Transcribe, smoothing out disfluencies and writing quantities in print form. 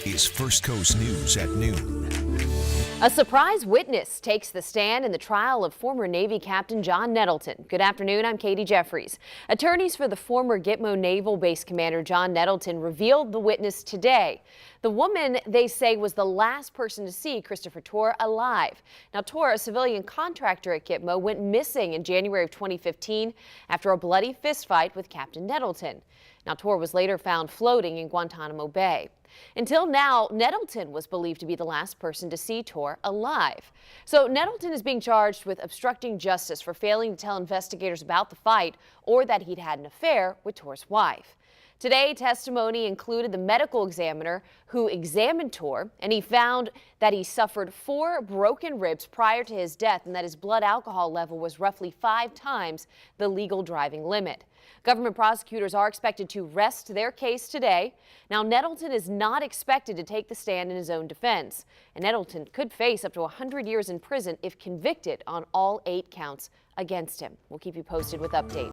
is First Coast News at noon. A surprise witness takes the stand in the trial of former Navy Captain John Nettleton. Good afternoon, I'm Katie Jeffries. Attorneys for the former Gitmo Naval Base Commander John Nettleton revealed the witness today. The woman they say was the last person to see Chris Tur alive. Now, Tur, a civilian contractor at Gitmo, went missing in January of 2015 after a bloody fistfight with Captain Nettleton. Now, Tur was later found floating in Guantanamo Bay. Until now, Nettleton was believed to be the last person to see Tur alive. So Nettleton is being charged with obstructing justice for failing to tell investigators about the fight or that he'd had an affair with Tur's wife. Today, testimony included the medical examiner who examined Tur, and he found that he suffered 4 broken ribs prior to his death and that his blood alcohol level was roughly 5 times the legal driving limit. Government prosecutors are expected to rest their case today. Now, Nettleton is not expected to take the stand in his own defense, and Nettleton could face up to 100 years in prison if convicted on all 8 counts against him. We'll keep you posted with updates.